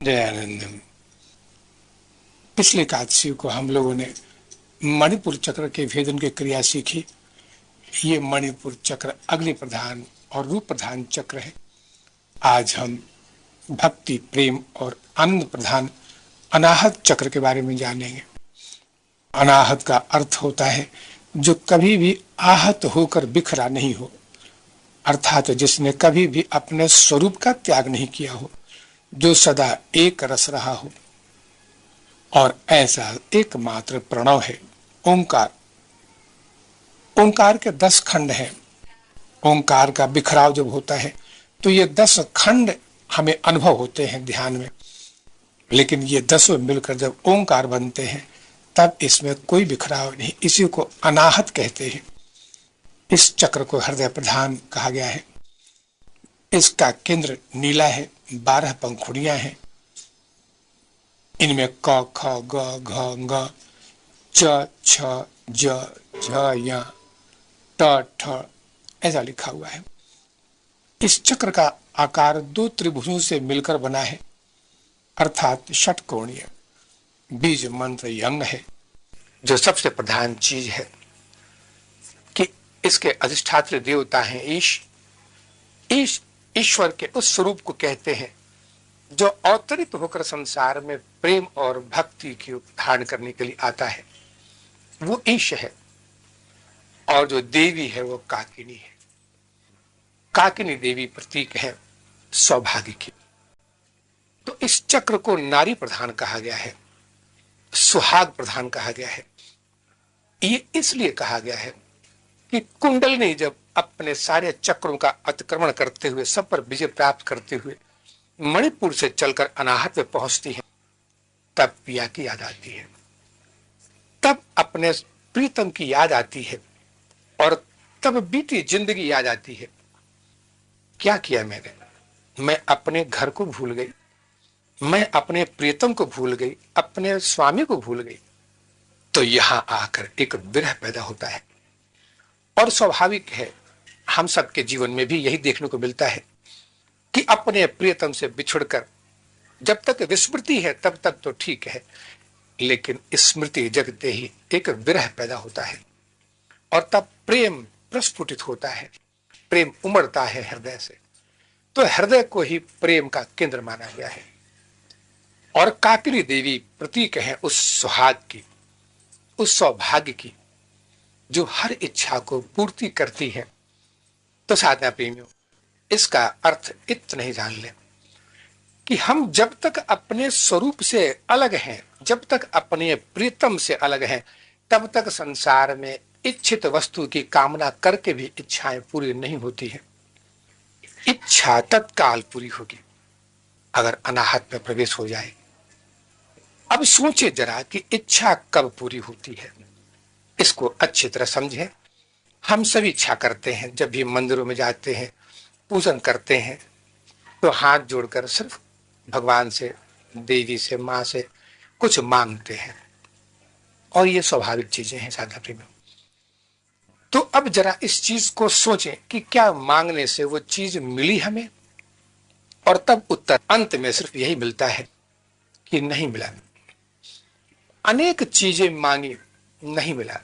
दयानंद। पिछले एकादशी को हम लोगों ने मणिपुर चक्र के भेदन की क्रिया सीखी। ये मणिपुर चक्र अग्नि प्रधान और रूप प्रधान चक्र है। आज हम भक्ति, प्रेम और आनंद प्रधान अनाहत चक्र के बारे में जानेंगे। अनाहत का अर्थ होता है जो कभी भी आहत होकर बिखरा नहीं हो, अर्थात जिसने कभी भी अपने स्वरूप का त्याग नहीं किया हो, जो सदा एक रस रहा हो। और ऐसा एकमात्र प्रणव है ओंकार। ओंकार के 10 खंड हैं। ओंकार का बिखराव जब होता है तो ये 10 खंड हमें अनुभव होते हैं ध्यान में, लेकिन ये 10 मिलकर जब ओंकार बनते हैं तब इसमें कोई बिखराव नहीं। इसी को अनाहत कहते हैं। इस चक्र को हृदय प्रधान कहा गया है। इसका केंद्र नीला है, 12 पंखुड़ियां हैं। इनमें क, ख, ग, घ, ङ, च, छ, ज, झ, य, ट, ठ ऐसा लिखा हुआ है। इस चक्र का आकार 2 त्रिभुजों से मिलकर बना है, अर्थात षटकोणीय। बीज मंत्र यंग है, जो सबसे प्रधान चीज है कि इसके अधिष्ठात्र देवता हैं ईश। ईश ईश्वर के उस स्वरूप को कहते हैं जो अवतरित होकर संसार में प्रेम और भक्ति की धारण करने के लिए आता है, वो ईश है। और जो देवी है वो काकिनी है। काकिनी देवी प्रतीक है सौभाग्य की। तो इस चक्र को नारी प्रधान कहा गया है, सुहाग प्रधान कहा गया है। ये इसलिए कहा गया है कि कुंडलिनी जब अपने सारे चक्रों का अतिक्रमण करते हुए, सब पर विजय प्राप्त करते हुए मणिपुर से चलकर अनाहत में पहुंचती है, तब पिया की याद आती है, तब अपने प्रीतम की याद आती है, और तब बीती जिंदगी याद आती है। क्या किया मैंने? मैं अपने घर को भूल गई, मैं अपने प्रीतम को भूल गई, अपने स्वामी को भूल गई। तो यहां आकर एक विरह पैदा होता है। और स्वाभाविक है, हम सबके जीवन में भी यही देखने को मिलता है कि अपने प्रियतम से बिछुड़कर जब तक विस्मृति है तब तक तो ठीक है, लेकिन स्मृति जगते ही एक विरह पैदा होता है, और तब प्रेम प्रस्फुटित होता है, प्रेम उमड़ता है हृदय से। तो हृदय को ही प्रेम का केंद्र माना गया है। और काकिनी देवी प्रतीक है उस सुहाग की, उस सौभाग्य की, जो हर इच्छा को पूर्ति करती है। तो साधना प्रेमियों, इसका अर्थ इतना ही जान लें कि हम जब तक अपने स्वरूप से अलग हैं, जब तक अपने प्रीतम से अलग हैं, तब तक संसार में इच्छित वस्तु की कामना करके भी इच्छाएं पूरी नहीं होती हैं। इच्छा तत्काल पूरी होगी अगर अनाहत में प्रवेश हो जाए। अब सोचे जरा कि इच्छा कब पूरी होती है, इसको अच्छी तरह समझें। हम सभी इच्छा करते हैं, जब भी मंदिरों में जाते हैं, पूजन करते हैं, तो हाथ जोड़कर सिर्फ भगवान से, देवी से, मां से कुछ मांगते हैं, और ये स्वाभाविक चीजें हैं साधना प्रेमी। तो अब जरा इस चीज को सोचें कि क्या मांगने से वो चीज मिली हमें? और तब उत्तर अंत में सिर्फ यही मिलता है कि नहीं मिला। अनेक चीजें मांगी, नहीं मिला।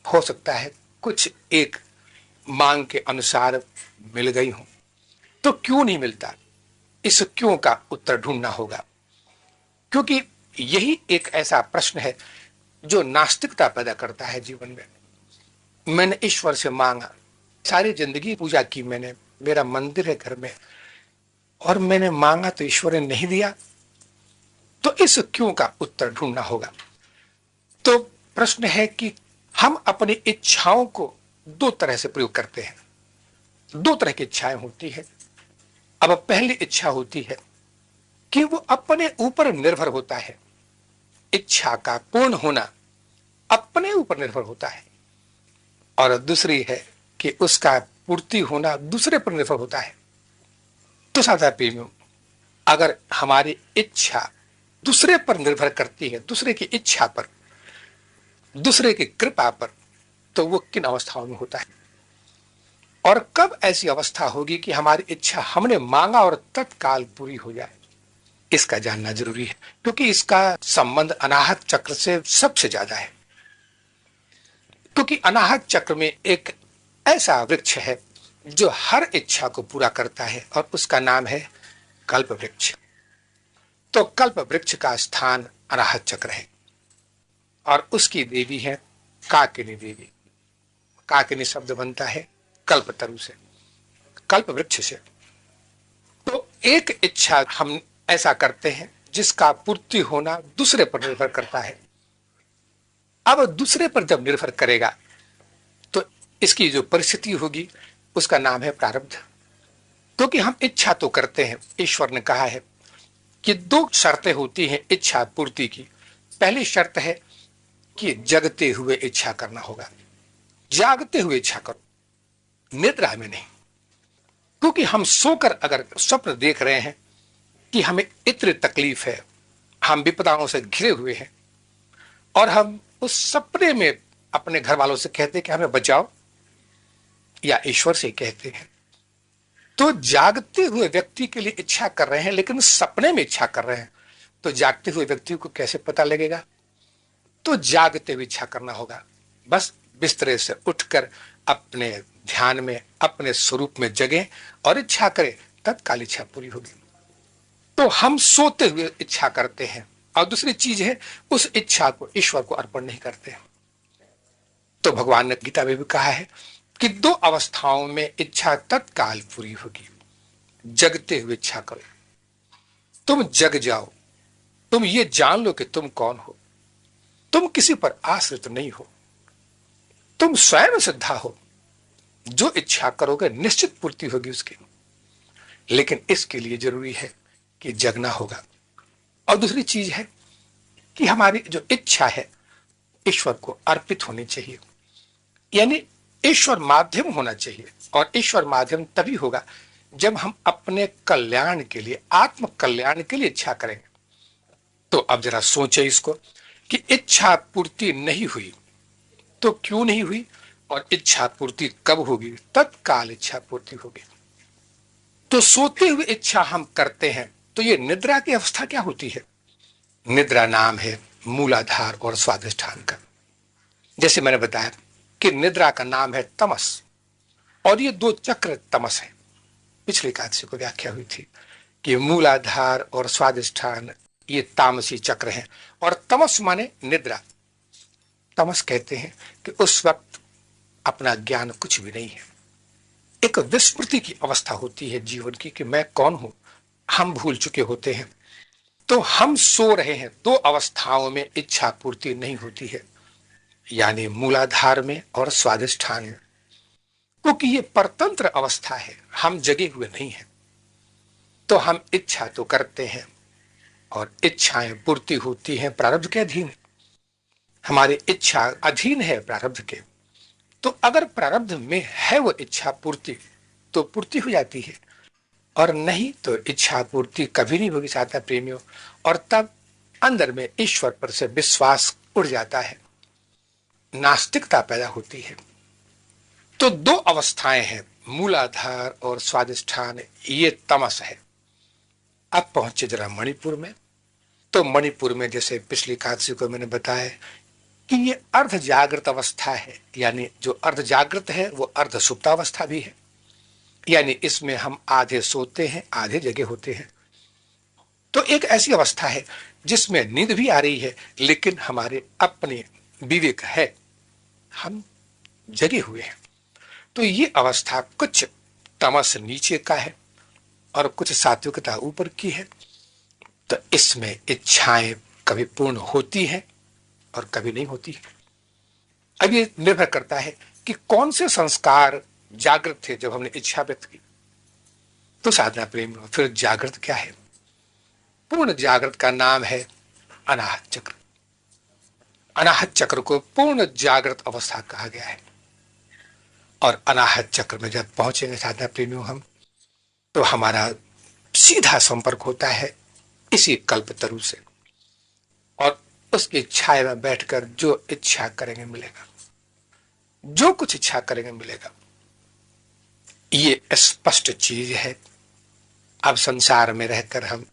हो सकता है कुछ एक मांग के अनुसार मिल गई हो, तो क्यों नहीं मिलता? इस क्यों का उत्तर ढूंढना होगा, क्योंकि यही एक ऐसा प्रश्न है जो नास्तिकता पैदा करता है जीवन में। मैंने ईश्वर से मांगा, सारी जिंदगी पूजा की मैंने, मेरा मंदिर है घर में, और मैंने मांगा तो ईश्वर ने नहीं दिया। तो इस क्यों का उत्तर ढूंढना होगा। तो प्रश्न है कि हम अपनी इच्छाओं को 2 तरह से प्रयोग करते हैं। 2 तरह की इच्छाएं होती है। अब पहली इच्छा होती है कि वो अपने ऊपर निर्भर होता है। इच्छा का पूर्ण होना अपने ऊपर निर्भर होता है। और दूसरी है कि उसका पूर्ति होना दूसरे पर निर्भर होता है। तो साधा प्रेमियों, अगर हमारी इच्छा दूसरे पर निर्भर करती है, दूसरे की इच्छा पर, दूसरे की कृपा पर, तो वो किन अवस्थाओं में होता है? और कब ऐसी अवस्था होगी कि हमारी इच्छा हमने मांगा और तत्काल पूरी हो जाए? इसका जानना जरूरी है, क्योंकि इसका संबंध अनाहत चक्र से सबसे ज्यादा है। क्योंकि अनाहत चक्र में एक ऐसा वृक्ष है जो हर इच्छा को पूरा करता है और उसका नाम है कल्प वृक्ष। तो कल्प वृक्ष का स्थान अनाहत चक्र है और उसकी देवी है काकिनी देवी। काकिनी शब्द बनता है कल्पतरु से, कल्प वृक्ष से। तो एक इच्छा हम ऐसा करते हैं जिसका पूर्ति होना दूसरे पर निर्भर करता है। अब दूसरे पर जब निर्भर करेगा तो इसकी जो परिस्थिति होगी उसका नाम है प्रारब्ध। क्योंकि हम इच्छा तो करते हैं, ईश्वर ने कहा है कि दो शर्तें होती हैं इच्छा पूर्ति की। पहली शर्त है कि जगते हुए इच्छा करना होगा, जागते हुए इच्छा करो, निद्रा में नहीं। क्योंकि हम सोकर अगर स्वप्न देख रहे हैं कि हमें इतनी तकलीफ है, हम विपदाओं से घिरे हुए हैं, और हम उस सपने में अपने घर वालों से कहते हैं कि हमें बचाओ, या ईश्वर से कहते हैं, तो जागते हुए व्यक्ति के लिए इच्छा कर रहे हैं लेकिन सपने में इच्छा कर रहे हैं, तो जागते हुए व्यक्ति को कैसे पता लगेगा? तो जागते हुए इच्छा करना होगा। बस बिस्तरे से उठकर अपने ध्यान में अपने स्वरूप में जगें और इच्छा करें, तत्काल इच्छा पूरी होगी। तो हम सोते हुए इच्छा करते हैं, और दूसरी चीज है उस इच्छा को ईश्वर को अर्पण नहीं करते। तो भगवान ने गीता में भी कहा है कि दो अवस्थाओं में इच्छा तत्काल पूरी होगी। जगते हुए इच्छा करो, तुम जग जाओ, तुम ये जान लो कि तुम कौन हो, तुम किसी पर आश्रित नहीं हो, तुम स्वयं सिद्धा हो। जो इच्छा करोगे निश्चित पूर्ति होगी उसकी। लेकिन इसके लिए जरूरी है कि जगना होगा। और दूसरी चीज है कि हमारी जो इच्छा है ईश्वर को अर्पित होनी चाहिए, यानी ईश्वर माध्यम होना चाहिए। और ईश्वर माध्यम तभी होगा जब हम अपने कल्याण के लिए, आत्म कल्याण के लिए इच्छा करेंगे। तो अब जरा सोचे इसको कि इच्छा पूर्ति नहीं हुई तो क्यों नहीं हुई, और इच्छा पूर्ति कब होगी? तत्काल इच्छा पूर्ति होगी। तो सोते हुए इच्छा हम करते हैं, तो ये निद्रा की अवस्था क्या होती है? निद्रा नाम है मूलाधार और स्वाधिष्ठान का। जैसे मैंने बताया कि निद्रा का नाम है तमस, और ये दो चक्र तमस है। पिछली एकादशी को व्याख्या हुई थी कि मूलाधार और स्वाधिष्ठान ये तामसी चक्र हैं, और तमस माने निद्रा। तमस कहते हैं कि उस वक्त अपना ज्ञान कुछ भी नहीं है, एक विस्मृति की अवस्था होती है जीवन की कि मैं कौन हूं, हम भूल चुके होते हैं। तो हम सो रहे हैं, दो अवस्थाओं में इच्छा पूर्ति नहीं होती है, यानी मूलाधार में और स्वाधिष्ठान में। क्योंकि ये परतंत्र अवस्था है, हम जगे हुए नहीं हैं। तो हम इच्छा तो करते हैं और इच्छाएं पूर्ति होती हैं प्रारब्ध के अधीन। हमारी इच्छा अधीन है प्रारब्ध के। तो अगर प्रारब्ध में है वो इच्छा पूर्ति तो पूर्ति हो जाती है, और नहीं तो इच्छा पूर्ति कभी नहीं होगी चाहता प्रेमियों। और तब अंदर में ईश्वर पर से विश्वास उड़ जाता है, नास्तिकता पैदा होती है। तो दो अवस्थाएं हैं, मूलाधार और स्वाधिष्ठान, ये तमस है। अब पहुंचे जरा मणिपुर में। तो मणिपुर में जैसे पिछली एकादशी को मैंने बताया कि ये अर्ध जागृत अवस्था है, यानी जो अर्ध जागृत है वो अर्ध सुप्तावस्था भी है, यानी इसमें हम आधे सोते हैं आधे जगे होते हैं। तो एक ऐसी अवस्था है जिसमें नींद भी आ रही है लेकिन हमारे अपने विवेक है, हम जगे हुए हैं। तो ये अवस्था कुछ तमस नीचे का है और कुछ सात्विकता ऊपर की है। तो इसमें इच्छाएं कभी पूर्ण होती हैं और कभी नहीं होती। अब ये निर्भर करता है कि कौन से संस्कार जागृत थे जब हमने इच्छा व्यक्त की। तो साधना प्रेम फिर जागृत क्या है? पूर्ण जागृत का नाम है अनाहत चक्र। अनाहत चक्र को पूर्ण जागृत अवस्था कहा गया है। और अनाहत चक्र में जब पहुंचेंगे साधना प्रेमियों हम, तो हमारा सीधा संपर्क होता है इसी कल्पतरु से, और उसकी छाया में बैठकर जो इच्छा करेंगे मिलेगा, जो कुछ इच्छा करेंगे मिलेगा। ये स्पष्ट चीज है। अब संसार में रहकर हम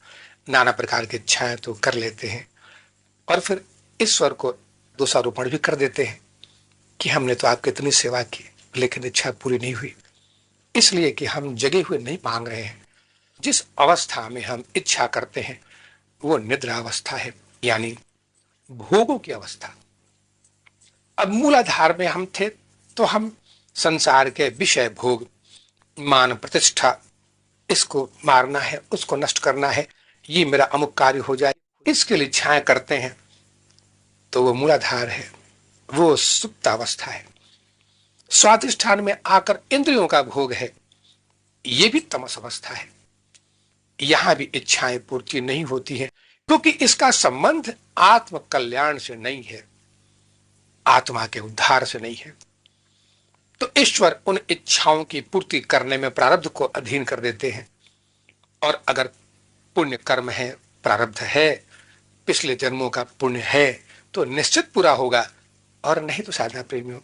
नाना प्रकार की इच्छाएं तो कर लेते हैं और फिर ईश्वर को दोषारोपण भी कर देते हैं कि हमने तो आपकी इतनी सेवा की लेकिन इच्छा पूरी नहीं हुई, इसलिए कि हम जगे हुए नहीं मांग रहे हैं। जिस अवस्था में हम इच्छा करते हैं वो निद्रा अवस्था है, यानी भोगों की अवस्था। अब मूलाधार में हम थे तो हम संसार के विषय भोग, मान प्रतिष्ठा, इसको मारना है, उसको नष्ट करना है, ये मेरा अमुक कार्य हो जाए, इसके लिए इच्छाएं करते हैं, तो वो मूलाधार है, वो सुप्त अवस्था है। स्वाधिष्ठान में आकर इंद्रियों का भोग है, ये भी तमस अवस्था है। यहां भी इच्छाएं पूर्ति नहीं होती है क्योंकि इसका संबंध आत्म कल्याण से नहीं है, आत्मा के उद्धार से नहीं है। तो ईश्वर उन इच्छाओं की पूर्ति करने में प्रारब्ध को अधीन कर देते हैं, और अगर पुण्य कर्म है, प्रारब्ध है, पिछले जन्मों का पुण्य है तो निश्चित पूरा होगा, और नहीं तो साधना प्रेमियों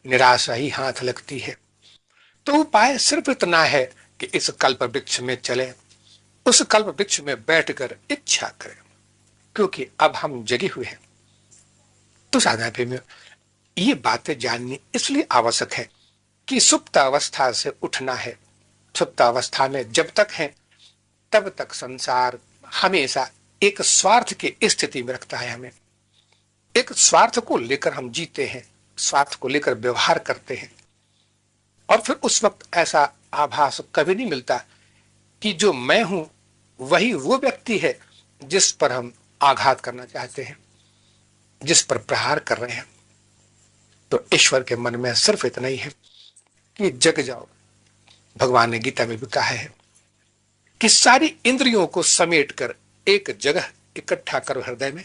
निराशा ही हाथ लगती है। तो उपाय सिर्फ इतना है कि इस कल्प वृक्ष में चले, उस कल्प वृक्ष में बैठकर इच्छा करें, क्योंकि अब हम जगे हुए हैं। तो साधना प्रेमियों ये बातें जाननी इसलिए आवश्यक है कि सुप्त अवस्था से उठना है। सुप्त अवस्था में जब तक है तब तक संसार हमेशा एक स्वार्थ की स्थिति में रखता है हमें। एक स्वार्थ को लेकर हम जीते हैं, स्वार्थ को लेकर व्यवहार करते हैं, और फिर उस वक्त ऐसा आभास कभी नहीं मिलता कि जो मैं हूं वही वो व्यक्ति है जिस पर हम आघात करना चाहते हैं, जिस पर प्रहार कर रहे हैं। तो ईश्वर के मन में सिर्फ इतना ही है कि जग जाओ। भगवान ने गीता में भी कहा है कि सारी इंद्रियों को समेटकर एक जगह इकट्ठा करो हृदय में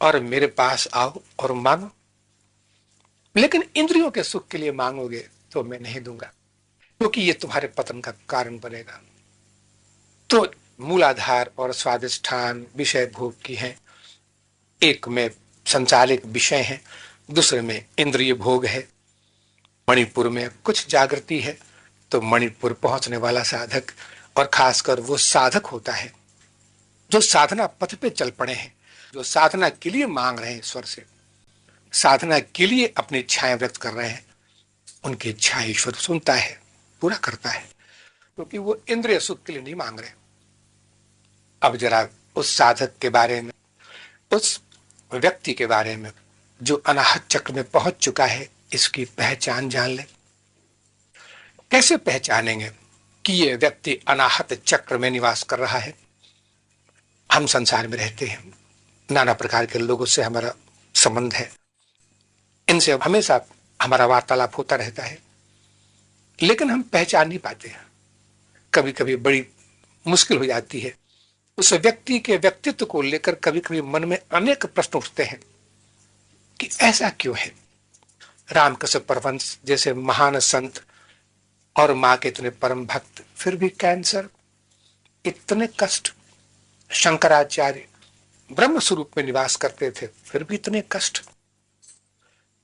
और मेरे पास आओ और मांगो, लेकिन इंद्रियों के सुख के लिए मांगोगे तो मैं नहीं दूंगा, क्योंकि ये तुम्हारे पतन का कारण बनेगा। तो मूलाधार और स्वादिष्ठान विषय भोग की है, एक में संसारिक विषय है, दूसरे में इंद्रिय भोग है। मणिपुर में कुछ जागृति है तो मणिपुर पहुंचने वाला साधक, और खासकर वो साधक होता है जो साधना पथ पे चल पड़े हैं, जो साधना के लिए मांग रहे हैं ईश्वर से, साधना के लिए अपनी इच्छाएं व्यक्त कर रहे हैं, उनकी इच्छाएं ईश्वर सुनता है, पूरा करता है, क्योंकि वो इंद्रिय सुख के लिए नहीं मांग रहे। अब जरा उस साधक के बारे में, उस व्यक्ति के बारे में जो अनाहत चक्र में पहुंच चुका है, इसकी पहचान जान ले। कैसे पहचानेंगे कि ये व्यक्ति अनाहत चक्र में निवास कर रहा है? हम संसार में रहते हैं, नाना प्रकार के लोगों से हमारा संबंध है, इनसे हमेशा हमारा वार्तालाप होता रहता है, लेकिन हम पहचान नहीं पाते हैं। कभी कभी बड़ी मुश्किल हो जाती है। उस व्यक्ति के व्यक्तित्व को लेकर कभी कभी मन में अनेक प्रश्न उठते हैं कि ऐसा क्यों है। रामकृष्ण परमहंस जैसे महान संत और मां के इतने परम भक्त, फिर भी कैंसर, इतने कष्ट। शंकराचार्य ब्रह्म स्वरूप में निवास करते थे, फिर भी इतने कष्ट।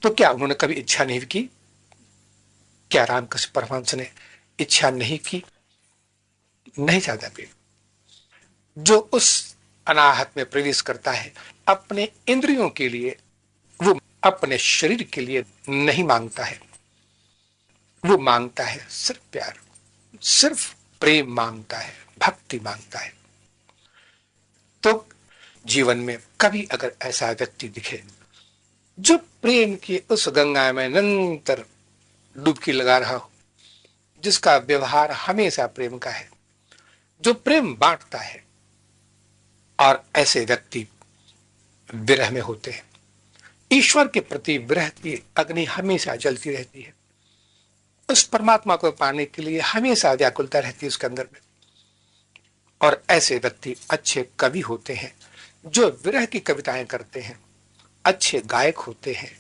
तो क्या उन्होंने कभी इच्छा नहीं की? क्या रामकृष्ण परमहंस ने इच्छा नहीं की? नहीं चाहता भी। जो उस अनाहत में प्रवेश करता है अपने इंद्रियों के लिए, वो अपने शरीर के लिए नहीं मांगता है, वो मांगता है सिर्फ प्यार, सिर्फ प्रेम मांगता है, भक्ति मांगता है। तो जीवन में कभी अगर ऐसा व्यक्ति दिखे जो प्रेम की उस गंगा में निरंतर डुबकी लगा रहा हो, जिसका व्यवहार हमेशा प्रेम का है, जो प्रेम बांटता है, और ऐसे व्यक्ति विरह में होते हैं। ईश्वर के प्रति विरह की अग्नि हमेशा जलती रहती है, उस परमात्मा को पाने के लिए हमेशा व्याकुलता रहती है उसके अंदर में। और ऐसे व्यक्ति अच्छे कवि होते हैं जो विरह की कविताएं करते हैं, अच्छे गायक होते हैं,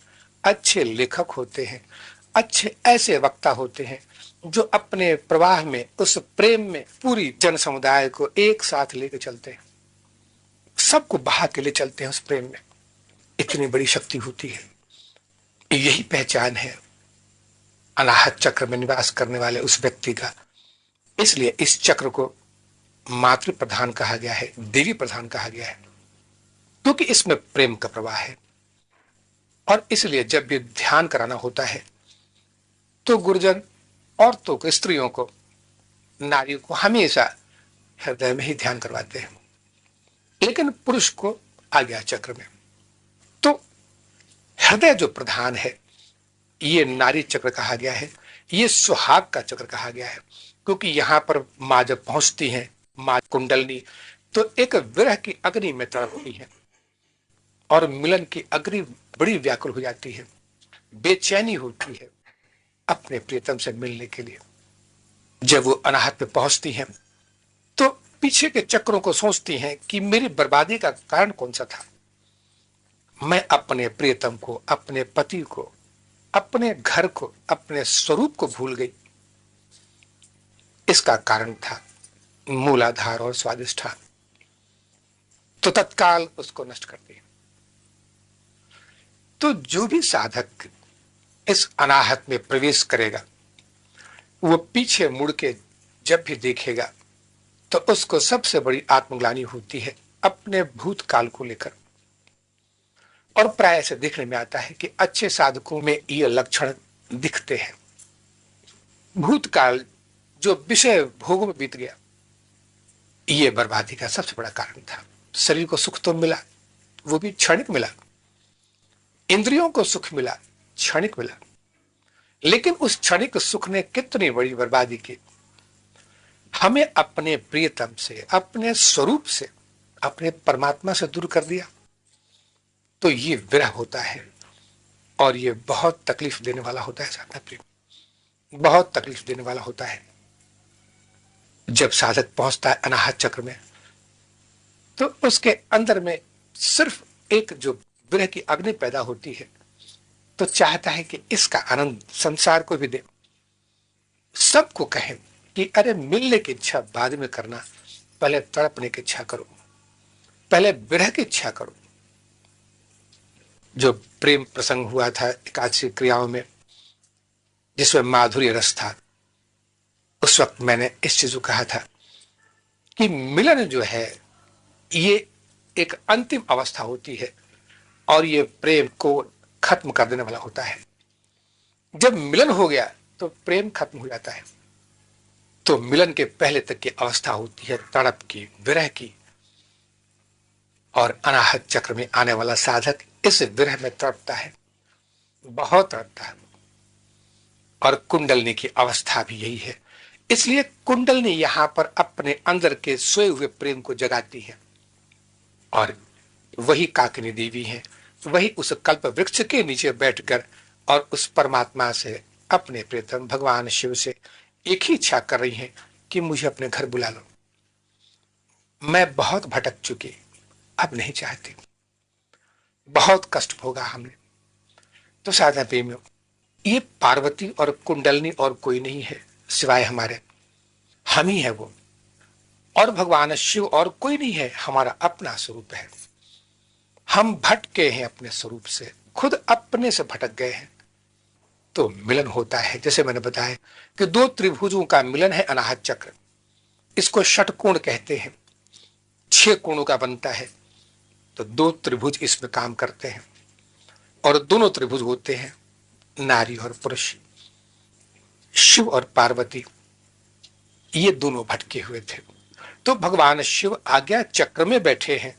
अच्छे लेखक होते हैं, अच्छे ऐसे वक्ता होते हैं जो अपने प्रवाह में उस प्रेम में पूरी जन समुदाय को एक साथ लेकर चलते हैं, सबको बहा के ले चलते हैं उस प्रेम में। इतनी बड़ी शक्ति होती है। यही पहचान है अनाहत चक्र में निवास करने वाले उस व्यक्ति का। इसलिए इस चक्र को मातृ प्रधान कहा गया है, देवी प्रधान कहा गया है, क्योंकि इसमें प्रेम का प्रवाह है। और इसलिए जब भी ध्यान कराना होता है तो गुरुजन औरतों को, स्त्रियों को, नारियों को हमेशा हृदय में ही ध्यान करवाते हैं, लेकिन पुरुष को आज्ञा चक्र में। तो हृदय जो प्रधान है, ये नारी चक्र कहा गया है, ये सुहाग का चक्र कहा गया है, क्योंकि यहां पर मां जब पहुंचती है, मां कुंडलनी, तो एक विरह की अग्नि में तड़पती है और मिलन की अग्नि बड़ी व्याकुल हो जाती है, बेचैनी होती है अपने प्रियतम से मिलने के लिए। जब वो अनाहत में पहुंचती हैं तो पीछे के चक्रों को सोचती हैं कि मेरी बर्बादी का कारण कौन सा था। मैं अपने प्रियतम को, अपने पति को, अपने घर को, अपने स्वरूप को भूल गई। इसका कारण था मूलाधार और स्वादिष्ठान। तो तत्काल उसको नष्ट कर दिया। तो जो भी साधक इस अनाहत में प्रवेश करेगा, वो पीछे मुड़ के जब भी देखेगा तो उसको सबसे बड़ी आत्मग्लानि होती है अपने भूतकाल को लेकर। और प्राय से देखने में आता है कि अच्छे साधकों में ये लक्षण दिखते हैं। भूतकाल जो विषय भोगों में बीत गया, ये बर्बादी का सबसे बड़ा कारण था। शरीर को सुख तो मिला, वो भी क्षणिक मिला, इंद्रियों को सुख मिला, क्षणिक मिला, लेकिन उस क्षणिक सुख ने कितनी बड़ी बर्बादी की। हमें अपने प्रियतम से, अपने स्वरूप से, अपने परमात्मा से दूर कर दिया। तो ये विरह होता है और ये बहुत तकलीफ देने वाला होता है साधना प्रेम, बहुत तकलीफ देने वाला होता है। जब साधक पहुंचता है अनाहत चक्र में तो उसके अंदर में सिर्फ एक जो विरह की अग्नि पैदा होती है, तो चाहता है कि इसका आनंद संसार को भी दे, सबको कहें कि अरे मिलने की इच्छा बाद में करना, पहले तड़पने की इच्छा करो, पहले विरह की इच्छा करो। जो प्रेम प्रसंग हुआ था एकादशी क्रियाओं में, जिसमें माधुर्य रस था, उस वक्त मैंने इस चीज को कहा था कि मिलन जो है ये एक अंतिम अवस्था होती है और ये प्रेम को खत्म कर देने वाला होता है। जब मिलन हो गया तो प्रेम खत्म हो जाता है। तो मिलन के पहले तक की अवस्था होती है तड़प की, विरह की। और अनाहत चक्र में आने वाला साधक इस विरह में तड़पता है, बहुत तड़पता है। और कुंडलनी की अवस्था भी यही है। इसलिए कुंडलनी यहां पर अपने अंदर के सोए हुए प्रेम को जगाती है और वही काकिनी देवी है, वही उस कल्प वृक्ष के नीचे बैठकर और उस परमात्मा से, अपने प्रियतम भगवान शिव से एक ही इच्छा कर रही हैं कि मुझे अपने घर बुला लो। मैं बहुत भटक चुकी, अब नहीं चाहती, बहुत कष्ट भोगा हमने। तो साधना प्रेमियों, ये पार्वती और कुंडलनी और कोई नहीं है सिवाय हमारे, हम ही है वो। और भगवान शिव और कोई नहीं है, हमारा अपना स्वरूप है। हम भटके हैं अपने स्वरूप से, खुद अपने से भटक गए हैं। तो मिलन होता है, जैसे मैंने बताया कि दो त्रिभुजों का मिलन है अनाहत चक्र। इसको षटकोण कहते हैं, 6 कोणों का बनता है। तो 2 त्रिभुज इसमें काम करते हैं और दोनों त्रिभुज होते हैं नारी और पुरुष, शिव और पार्वती। ये दोनों भटके हुए थे। तो भगवान शिव आज्ञा चक्र में बैठे हैं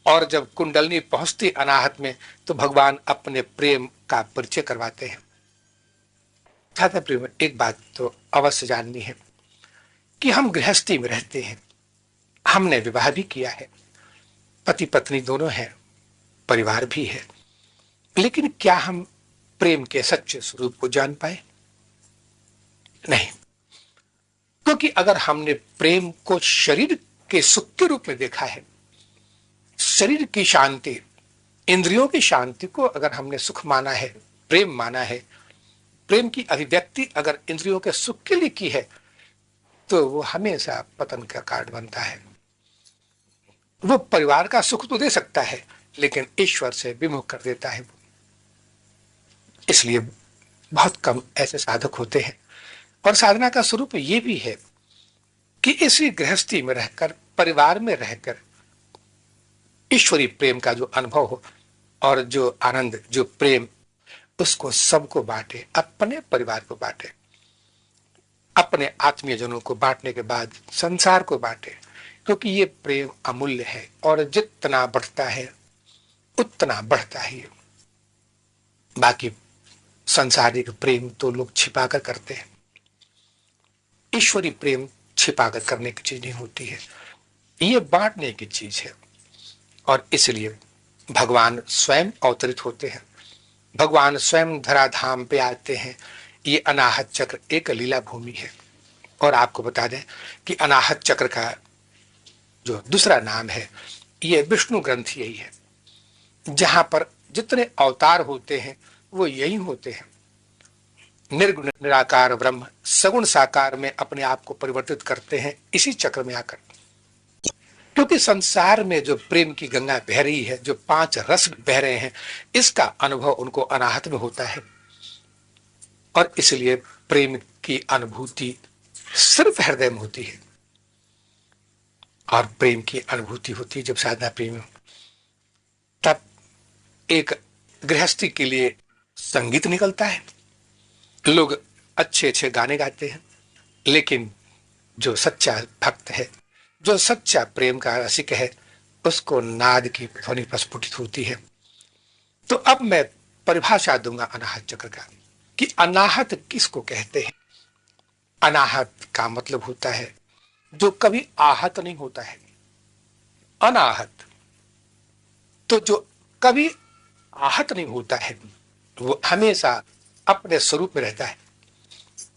और जब कुंडलनी पहुंचती अनाहत में तो भगवान अपने प्रेम का परिचय करवाते हैं। छात्र प्रेम, एक बात तो अवश्य जाननी है कि हम गृहस्थी में रहते हैं, हमने विवाह भी किया है, पति पत्नी दोनों हैं, परिवार भी है, लेकिन क्या हम प्रेम के सच्चे स्वरूप को जान पाए? नहीं। क्योंकि अगर हमने प्रेम को शरीर के सुख के रूप में देखा है, शरीर की शांति, इंद्रियों की शांति को अगर हमने सुख माना है, प्रेम माना है, प्रेम की अभिव्यक्ति अगर इंद्रियों के सुख के लिए की है, तो वो हमेशा पतन का कारण बनता है। वो परिवार का सुख तो दे सकता है लेकिन ईश्वर से विमुख कर देता है। इसलिए बहुत कम ऐसे साधक होते हैं। और साधना का स्वरूप ये भी है कि इसी गृहस्थी में रहकर, परिवार में रहकर ईश्वरीय प्रेम का जो अनुभव हो और जो आनंद, जो प्रेम, उसको सबको बांटे, अपने परिवार को बांटे, अपने आत्मीय जनों को बांटने के बाद संसार को बांटे, क्योंकि ये प्रेम अमूल्य है और जितना बढ़ता है उतना बढ़ता ही है। बाकी संसारिक प्रेम तो लोग छिपाकर करते हैं, ईश्वरीय प्रेम छिपाकर करने की चीज नहीं होती है, ये बांटने की चीज है। और इसलिए भगवान स्वयं अवतरित होते हैं, भगवान स्वयं धराधाम पे आते हैं। ये अनाहत चक्र एक लीला भूमि है। और आपको बता दें कि अनाहत चक्र का जो दूसरा नाम है ये विष्णु ग्रंथ यही है, जहां पर जितने अवतार होते हैं वो यही होते हैं। निर्गुण निराकार ब्रह्म सगुण साकार में अपने आप को परिवर्तित करते हैं इसी चक्र में आकर। क्योंकि संसार में जो प्रेम की गंगा बह रही है, जो 5 रस बह रहे हैं, इसका अनुभव उनको अनाहत में होता है। और इसलिए प्रेम की अनुभूति सिर्फ हृदय में होती है। और प्रेम की अनुभूति होती है जब साधना प्रेम हो, तब एक गृहस्थी के लिए संगीत निकलता है, लोग अच्छे अच्छे गाने गाते हैं, लेकिन जो सच्चा भक्त है, जो सच्चा प्रेम का रसिक है, उसको नाद की ध्वनि प्रस्फुटित होती है। तो अब मैं परिभाषा दूंगा अनाहत चक्र का कि अनाहत किसको कहते हैं। अनाहत का मतलब होता है जो कभी आहत नहीं होता है। अनाहत तो जो कभी आहत नहीं होता है, वो हमेशा अपने स्वरूप में रहता है।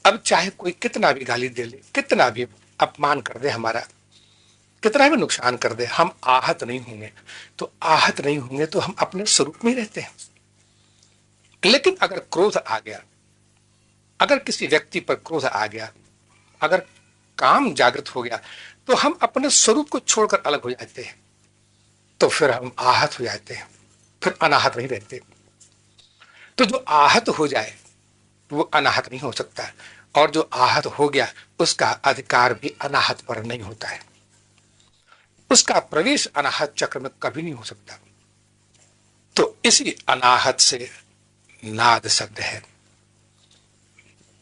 अब चाहे कोई कितना भी गाली दे ले, कितना भी अपमान कर दे, हमारा कितना भी नुकसान कर दे, हम आहत नहीं होंगे। तो आहत नहीं होंगे तो हम अपने स्वरूप में रहते हैं। लेकिन अगर क्रोध आ गया, अगर किसी व्यक्ति पर क्रोध आ गया, अगर काम जागृत हो गया, तो हम अपने स्वरूप को छोड़कर अलग हो जाते हैं, तो फिर हम आहत हो जाते हैं, फिर अनाहत नहीं रहते। तो जो आहत हो जाए वो अनाहत नहीं हो सकता, और जो आहत हो गया उसका अधिकार भी अनाहत पर नहीं होता है, उसका प्रवेश अनाहत चक्र में कभी नहीं हो सकता। तो इसी अनाहत से नाद शब्द है।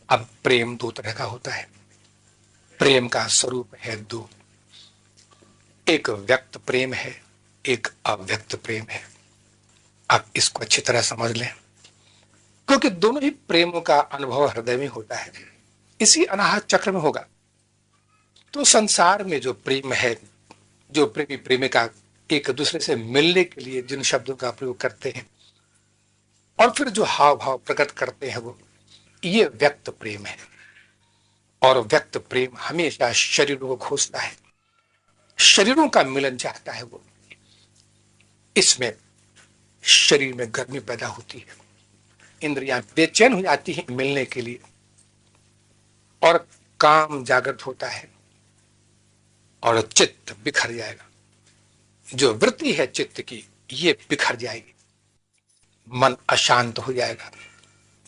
अब प्रेम 2 तरह का होता है, प्रेम का स्वरूप है 2, एक व्यक्त प्रेम है, एक अव्यक्त प्रेम है। अब इसको अच्छी तरह समझ लें, क्योंकि दोनों ही प्रेमों का अनुभव हृदय में होता है, इसी अनाहत चक्र में होगा। तो संसार में जो प्रेम है, जो प्रेमी प्रेमिका एक दूसरे से मिलने के लिए जिन शब्दों का प्रयोग करते हैं और फिर जो हाव भाव प्रकट करते हैं, वो ये व्यक्त प्रेम है। और व्यक्त प्रेम हमेशा शरीरों को खोजता है, शरीरों का मिलन चाहता है वो। इसमें शरीर में गर्मी पैदा होती है, इंद्रियां बेचैन हो जाती हैं मिलने के लिए, और काम जागृत होता है और चित्त बिखर जाएगा। जो वृत्ति है चित्त की, ये बिखर जाएगी, मन अशांत हो जाएगा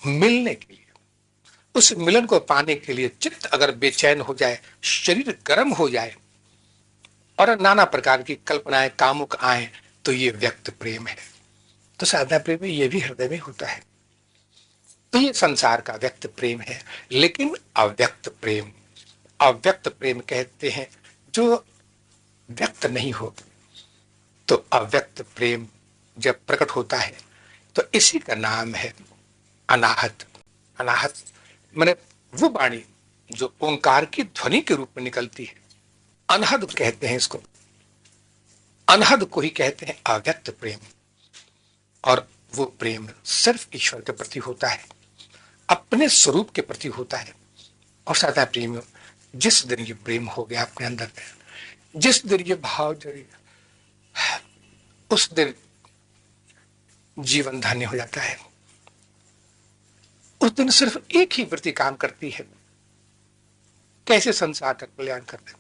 मिलने के लिए। उस मिलन को पाने के लिए चित्त अगर बेचैन हो जाए, शरीर गर्म हो जाए और नाना प्रकार की कल्पनाएं कामुक आए, तो ये व्यक्त प्रेम है। तो साधना प्रेम में ये भी हृदय में होता है। तो ये संसार का व्यक्त प्रेम है। लेकिन अव्यक्त प्रेम, अव्यक्त प्रेम कहते हैं जो व्यक्त नहीं हो। तो अव्यक्त प्रेम जब प्रकट होता है तो इसी का नाम है अनाहत। अनाहत माने वो वाणी जो ओंकार की ध्वनि के रूप में निकलती है, अनहद कहते हैं इसको। अनहद को ही कहते हैं अव्यक्त प्रेम। और वो प्रेम सिर्फ ईश्वर के प्रति होता है, अपने स्वरूप के प्रति होता है। और साधा प्रेम, जिस दिन ये प्रेम हो गया अपने अंदर, जिस दिन ये भाव जड़ी, उस दिन जीवन धन्य हो जाता है। उस दिन सिर्फ एक ही वृत्ति काम करती है, कैसे संसार का कल्याण कर दे,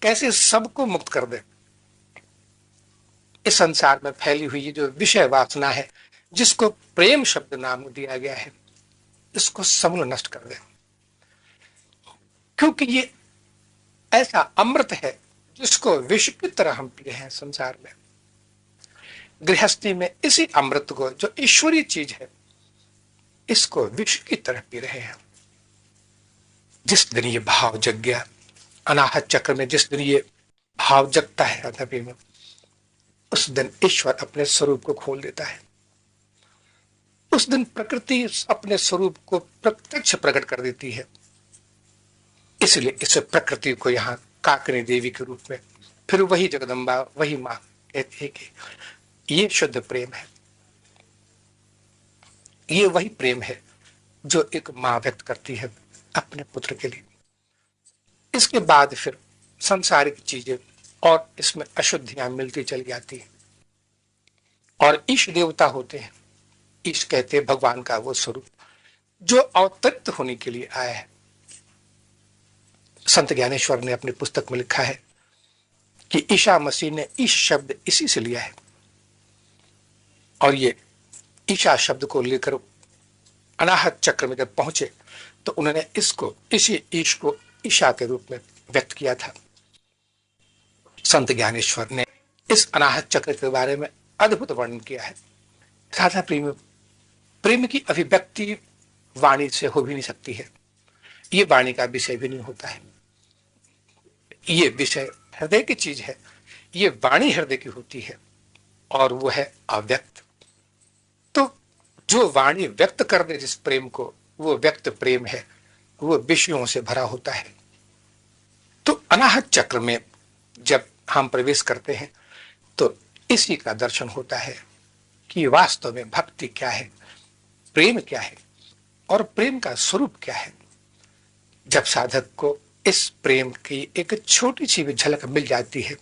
कैसे सबको मुक्त कर दे। इस संसार में फैली हुई ये जो विषय वासना है, जिसको प्रेम शब्द नाम दिया गया है, इसको समूल नष्ट कर दे। क्योंकि ये ऐसा अमृत है जिसको विष की तरह हम पी रहे हैं संसार में। गृहस्थी में इसी अमृत को, जो ईश्वरीय चीज है, इसको विष की तरह पी रहे हैं। जिस दिन ये भाव जग गया, अनाहत चक्र में जिस दिन ये भाव जगता है अथपी में, उस दिन ईश्वर अपने स्वरूप को खोल देता है। उस दिन प्रकृति अपने स्वरूप को प्रत्यक्ष प्रकट कर देती है। इसलिए इस प्रकृति को यहाँ काकनी देवी के रूप में, फिर वही जगदम्बा, वही मां कहती है कि ये शुद्ध प्रेम है। ये वही प्रेम है जो एक मां व्यक्त करती है अपने पुत्र के लिए। इसके बाद फिर सांसारिक चीजें और इसमें अशुद्धियां मिलती चली जाती है। और ईश देवता होते हैं, ईश कहते हैं भगवान का वो स्वरूप जो अवतरित होने के लिए आया है। संत ज्ञानेश्वर ने अपनी पुस्तक में लिखा है कि ईशा मसीह ने ईश शब्द इसी से लिया है, और ये ईशा शब्द को लेकर अनाहत चक्र में जब पहुंचे तो उन्होंने इसको, इसी ईश को ईशा के रूप में व्यक्त किया था। संत ज्ञानेश्वर ने इस अनाहत चक्र के बारे में अद्भुत वर्णन किया है। साधा प्रेम, प्रेम की अभिव्यक्ति वाणी से हो भी नहीं सकती है, ये वाणी का विषय भी नहीं होता है। ये विषय हृदय की चीज है, ये वाणी हृदय की होती है, और वो है अव्यक्त। तो जो वाणी व्यक्त कर दे जिस प्रेम को, वो व्यक्त प्रेम है, वो विषयों से भरा होता है। तो अनाहत चक्र में जब हम प्रवेश करते हैं तो इसी का दर्शन होता है कि वास्तव में भक्ति क्या है, प्रेम क्या है, और प्रेम का स्वरूप क्या है। जब साधक को इस प्रेम की एक छोटी सी भी झलक मिल जाती है,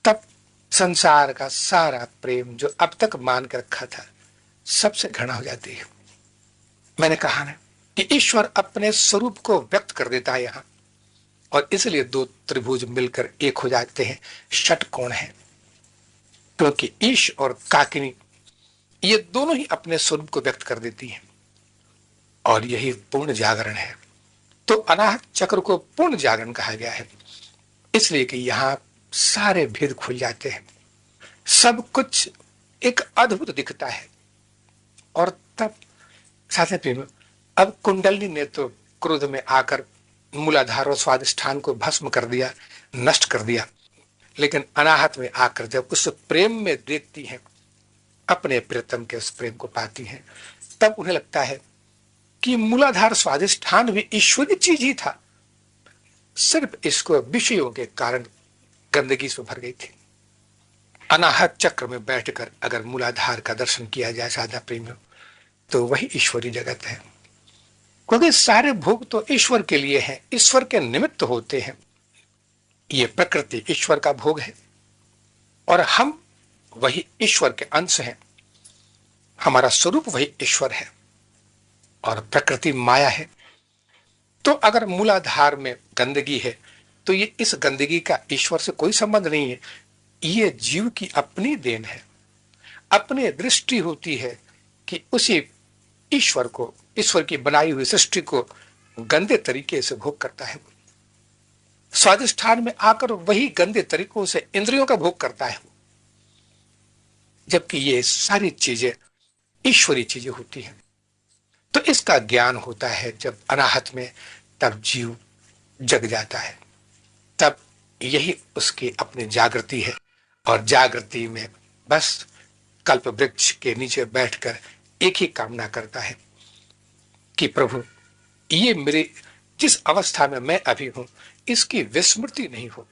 तब संसार का सारा प्रेम जो अब तक मान कर रखा था, सबसे घृणा हो जाती है। मैंने कहा ना कि ईश्वर अपने स्वरूप को व्यक्त कर देता है यहां, और इसलिए दो त्रिभुज मिलकर एक हो जाते हैं, षटकोण है। क्योंकि ईश और काकिनी ये दोनों ही अपने स्वरूप को व्यक्त कर देती हैं, और यही पूर्ण जागरण है। तो अनाहत चक्र को पूर्ण जागरण कहा गया है, इसलिए कि यहां सारे भेद खुल जाते हैं, सब कुछ एक अद्भुत दिखता है। और तब साथ में अब कुंडलिनी ने तो क्रोध में आकर मूलाधार और स्वादिष्ठान को भस्म कर दिया, नष्ट कर दिया, लेकिन अनाहत में आकर जब उस प्रेम में देखती हैं, अपने प्रियतम के उस प्रेम को पाती हैं, तब उन्हें लगता है कि मूलाधार स्वादिष्ठान भी ईश्वरीय चीज ही था, सिर्फ इसको विषयों के कारण गंदगी से भर गई थी। अनाहत चक्र में बैठकर अगर मूलाधार का दर्शन किया जाए साधा प्रेमियों, तो वही ईश्वरीय जगत है। क्योंकि सारे भोग तो ईश्वर के लिए हैं, ईश्वर के निमित्त होते हैं। ये प्रकृति ईश्वर का भोग है, और हम वही ईश्वर के अंश हैं। हमारा स्वरूप वही ईश्वर है, और प्रकृति माया है। तो अगर मूलाधार में गंदगी है, तो ये इस गंदगी का ईश्वर से कोई संबंध नहीं है, ये जीव की अपनी देन है। अपनी दृष्टि होती है कि उसी ईश्वर को, ईश्वर की बनाई हुई सृष्टि को गंदे तरीके से भोग करता है। स्वादिष्ठान में आकर वही गंदे तरीकों से इंद्रियों का भोग करता है, जबकि ये सारी चीजें ईश्वरीय चीजें होती हैं। तो इसका ज्ञान होता है जब अनाहत में, तब जीव जग जाता है, तब यही उसकी अपनी जागृति है। और जागृति में बस कल्प वृक्ष के नीचे बैठकर एक ही कामना करता है कि प्रभु, ये मेरे जिस अवस्था में मैं अभी हूं, इसकी विस्मृति नहीं हो।